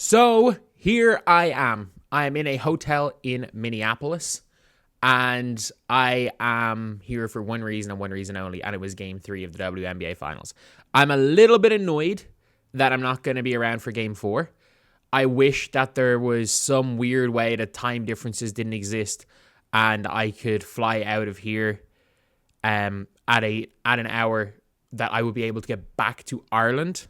So here I am. I am in a hotel in Minneapolis, and I am here for one reason and one reason only, and it was Game 3 of the WNBA Finals. I'm a little bit annoyed that I'm not going to be around for Game 4. I wish that there was some weird way that time differences didn't exist, and I could fly out of here at an hour that I would be able to get back to Ireland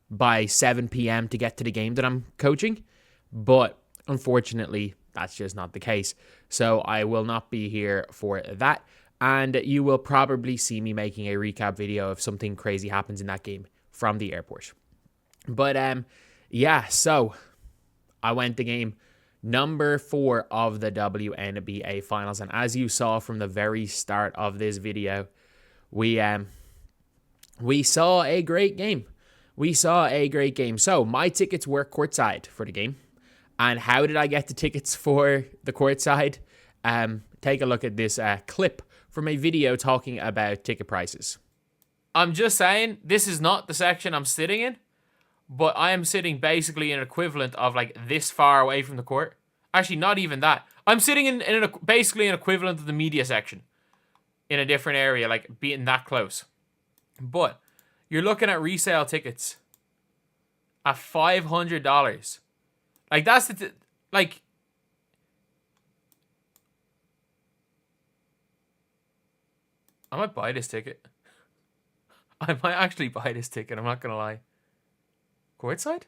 by 7 p.m. to get to the game that I'm coaching. But unfortunately, that's just not the case. So I will not be here for that. And you will probably see me making a recap video if something crazy happens in that game from the airport. But yeah, so I went to game number 4 of the WNBA Finals. And as you saw from the very start of this video, we saw a great game. So my tickets were courtside for the game. And how did I get the tickets for the courtside? Take a look at this clip from a video talking about ticket prices. I'm just saying, this is not the section I'm sitting in, but I am sitting basically in an equivalent of like this far away from the court. Actually, not even that. I'm sitting in basically an equivalent of the media section in a different area, like being that close. But you're looking at resale tickets at $500. Like, that's like, I might buy this ticket. I might actually buy this ticket, I'm not going to lie. Courtside?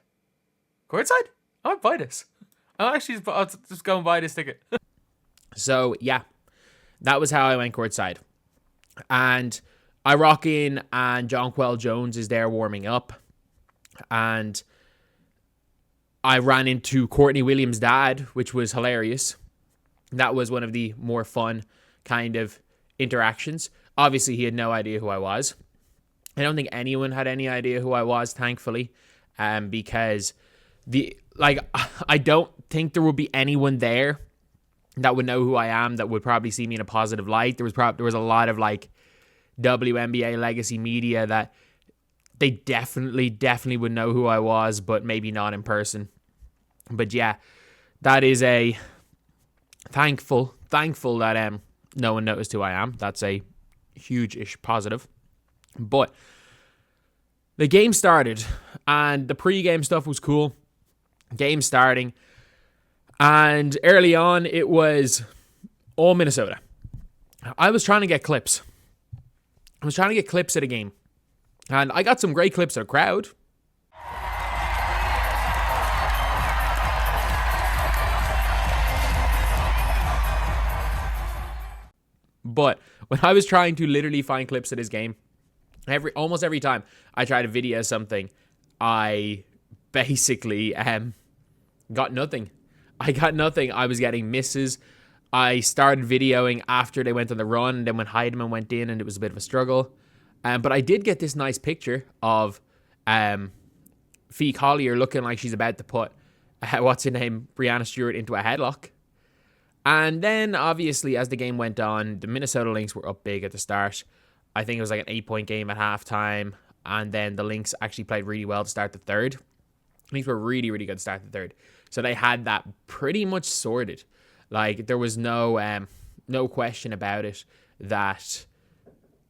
Courtside? I might buy this. I'll just go and buy this ticket. So, yeah, that was how I went courtside. And I rock in, and Jonquel Jones is there warming up. And I ran into Courtney Williams' dad, which was hilarious. That was one of the more fun kind of interactions. Obviously, he had no idea who I was. I don't think anyone had any idea who I was, thankfully, because I don't think there would be anyone there that would know who I am, that would probably see me in a positive light. There was a lot of like WNBA legacy media that they definitely would know who I was, but maybe not in person. But yeah, that is a thankful that no one noticed who I am. That's a huge-ish positive. But the game started, and the pre-game stuff was cool. Game starting, and early on it was all Minnesota. I was trying to get clips. I was trying to get clips of the game, and I got some great clips of the crowd. But when I was trying to literally find clips of this game, almost every time I tried to video something, I basically got nothing. I was getting misses. I started videoing after they went on the run, and then when Heidemann went in, and it was a bit of a struggle. But I did get this nice picture of Fee Collier looking like she's about to put, Breanna Stewart into a headlock. And then, obviously, as the game went on, the Minnesota Lynx were up big at the start. I think it was like an 8-point game at halftime. And then the Lynx actually played really well to start the third. The Lynx were really good to start the third. So they had that pretty much sorted. Like, there was no question about it that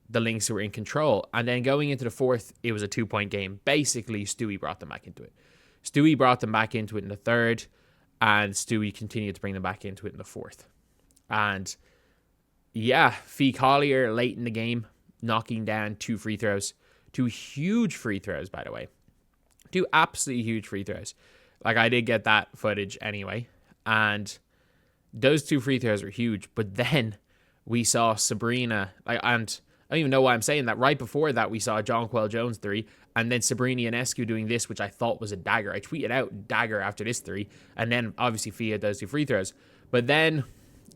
the Lynx were in control. And then going into the fourth, it was a 2-point game. Basically, Stewie brought them back into it. Stewie brought them back into it in the third, and Stewie continued to bring them back into it in the fourth. And yeah, Fee Collier late in the game, knocking down 2 free throws. 2 huge free throws, by the way. 2 absolutely huge free throws. Like, I did get that footage anyway. And those 2 free throws were huge. But then we saw Sabrina, and I don't even know why I'm saying that. Right before that, we saw Jonquel Jones 3, and then Sabrina Ionescu doing this, which I thought was a dagger. I tweeted out dagger after this 3, and then obviously Fee had those 2 free throws. But then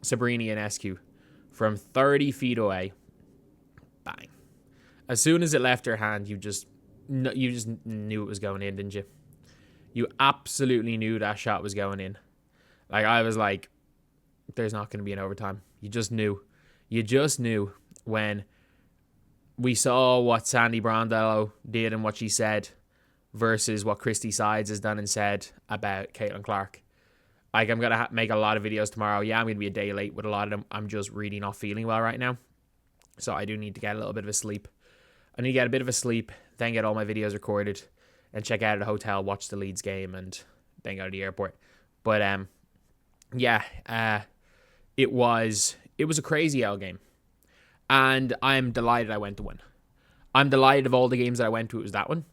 Sabrina Ionescu from 30 feet away, bang. As soon as it left her hand, you just knew it was going in, didn't you? You absolutely knew that shot was going in. Like, I was like, there's not going to be an overtime. You just knew. You just knew when we saw what Sandy Brondello did and what she said versus what Christy Sides has done and said about Caitlin Clark. Like, I'm going to make a lot of videos tomorrow. Yeah, I'm going to be a day late with a lot of them. I'm just really not feeling well right now. So I do need to get a little bit of a sleep. I need to get a bit of a sleep, then get all my videos recorded, and check out at a hotel, watch the Leeds game, and then go to the airport. But, it was a crazy L game. And I'm delighted I went to one. I'm delighted of all the games that I went to, it was that one.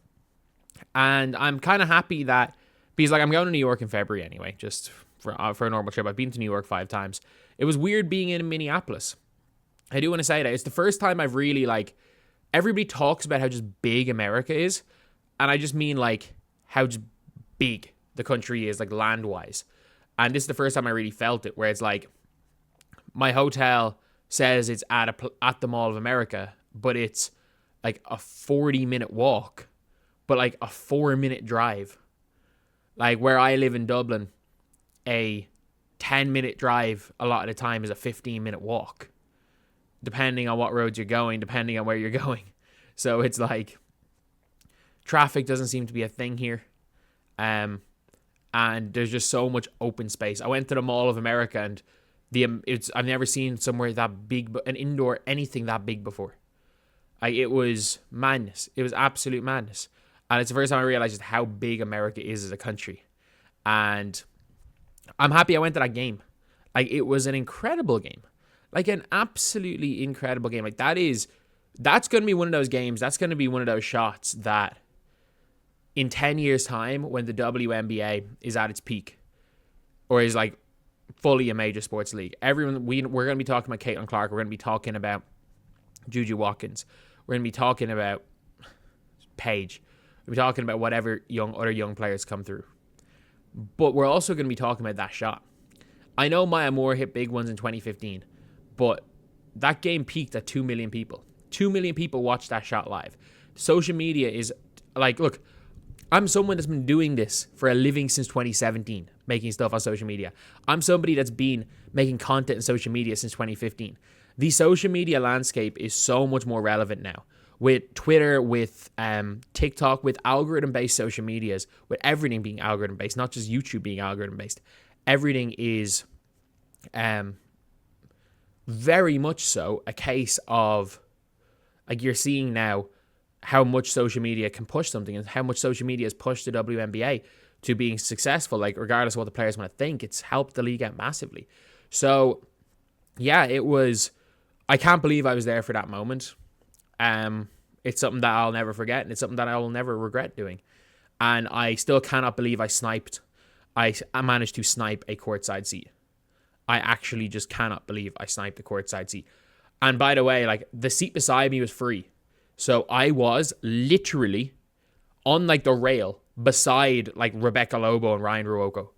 And I'm kind of happy that, because like I'm going to New York in February anyway, just for a normal trip. I've been to New York 5 times. It was weird being in Minneapolis. I do want to say that. It's the first time I've really, like, everybody talks about how just big America is. And I just mean, like, how just big the country is, like, land-wise. And this is the first time I really felt it, where it's like, my hotel says it's at the Mall of America, but it's like a 40-minute walk, but like a 4-minute drive. Like where I live in Dublin, a 10-minute drive a lot of the time is a 15-minute walk, depending on what roads you're going, depending on where you're going. So it's like traffic doesn't seem to be a thing here. And there's just so much open space. I went to the Mall of America, and I've never seen somewhere that big, an indoor anything that big before. It was madness. It was absolute madness. And it's the first time I realized just how big America is as a country. And I'm happy I went to that game. Like, it was an incredible game. Like, an absolutely incredible game. Like, that's going to be one of those games. That's going to be one of those shots that in 10 years' time, when the WNBA is at its peak, or is like fully a major sports league, we're going to be talking about Caitlin Clark. We're going to be talking about Juju Watkins. We're going to be talking about Paige. We're talking about whatever other young players come through. But we're also going to be talking about that shot. I know Maya Moore hit big ones in 2015, but that game peaked at 2 million people. 2 million people watched that shot live. Social media is like, look, I'm someone that's been doing this for a living since 2017, making stuff on social media. I'm somebody that's been making content in social media since 2015. The social media landscape is so much more relevant now. With Twitter, with TikTok, with algorithm-based social medias, with everything being algorithm-based, not just YouTube being algorithm-based. Everything is very much so a case of, like, you're seeing now how much social media can push something and how much social media has pushed the WNBA to being successful. Like, regardless of what the players want to think, it's helped the league out massively. So, yeah, it was... I can't believe I was there for that moment. It's something that I'll never forget, and it's something that I will never regret doing. And I still cannot believe I managed to snipe a courtside seat. I actually just cannot believe I sniped the courtside seat. And by the way, like, the seat beside me was free. So I was literally on, like, the rail beside, like, Rebecca Lobo and Ryan Ruocco.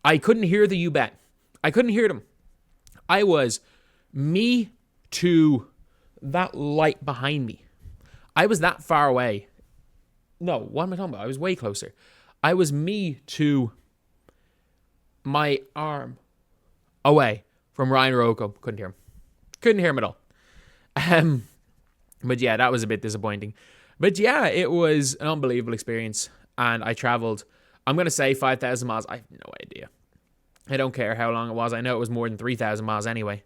I couldn't hear the U-Bet. I couldn't hear them. I was me to that light behind me. I was that far away. No, what am I talking about? I was way closer. I was me to my arm away from Ryan Ruocco. Couldn't hear him. Couldn't hear him at all. But yeah, that was a bit disappointing. But yeah, it was an unbelievable experience. And I traveled, I'm going to say 5,000 miles. I have no idea. I don't care how long it was. I know it was more than 3,000 miles anyway.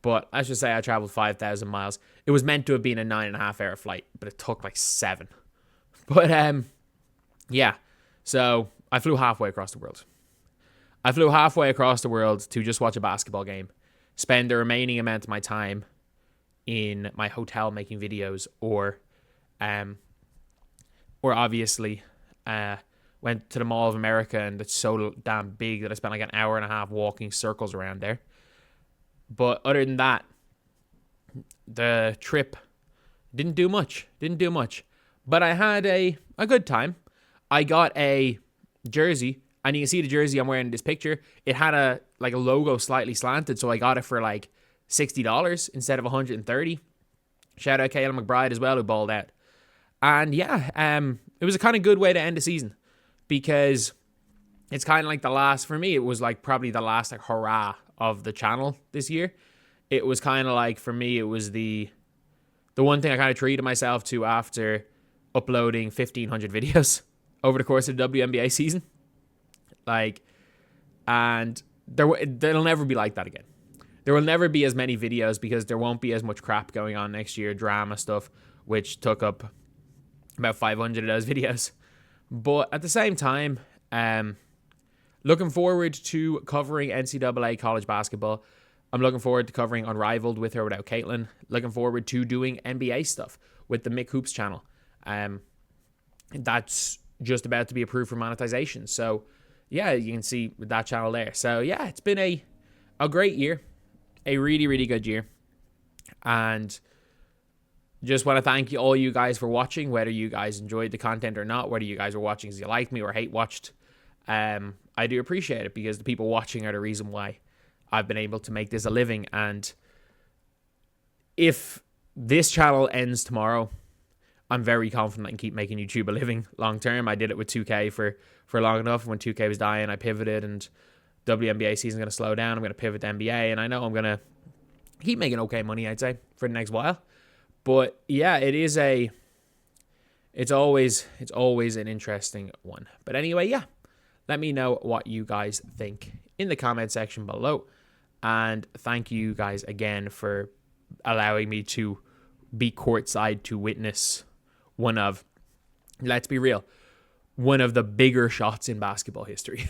But let's just say I traveled 5,000 miles. It was meant to have been a 9.5 hour flight, but it took like 7. But yeah. So I flew halfway across the world. I flew halfway across the world to just watch a basketball game, spend the remaining amount of my time in my hotel making videos, or obviously went to the Mall of America, and it's so damn big that I spent like an hour and a half walking circles around there. But other than that, the trip didn't do much. But I had a good time. I got a jersey, and you can see the jersey I'm wearing in this picture. It had a logo slightly slanted, so I got it for like $60 instead of $130. Shout out Kayla McBride as well, who balled out. And yeah, it was a kind of good way to end the season, because it's kind of like the last, for me, it was like probably the last like hurrah of the channel this year. It was kind of like, for me, it was the one thing I kind of treated myself to after uploading 1,500 videos. over the course of the WNBA season. Like, and there'll never be like that again. There will never be as many videos because there won't be as much crap going on next year, drama stuff, which took up about 500 of those videos. But at the same time, looking forward to covering NCAA college basketball. I'm looking forward to covering Unrivaled with or without Caitlin. Looking forward to doing NBA stuff with the Mick Hoops channel. That's just about to be approved for monetization. So, yeah, you can see with that channel there. So, yeah, it's been a great year. A really, really good year. And just want to thank all you guys for watching, whether you guys enjoyed the content or not, whether you guys were watching because you liked me or hate watched. I do appreciate it because the people watching are the reason why I've been able to make this a living. And if this channel ends tomorrow, I'm very confident I can keep making YouTube a living long term. I did it with 2K for long enough. When 2K was dying, I pivoted, and WNBA season's going to slow down. I'm going to pivot to NBA, and I know I'm going to keep making okay money, I'd say, for the next while. But yeah, it's always an interesting one. But anyway, yeah, let me know what you guys think in the comment section below. And thank you guys again for allowing me to be courtside to witness one of, let's be real, one of the bigger shots in basketball history.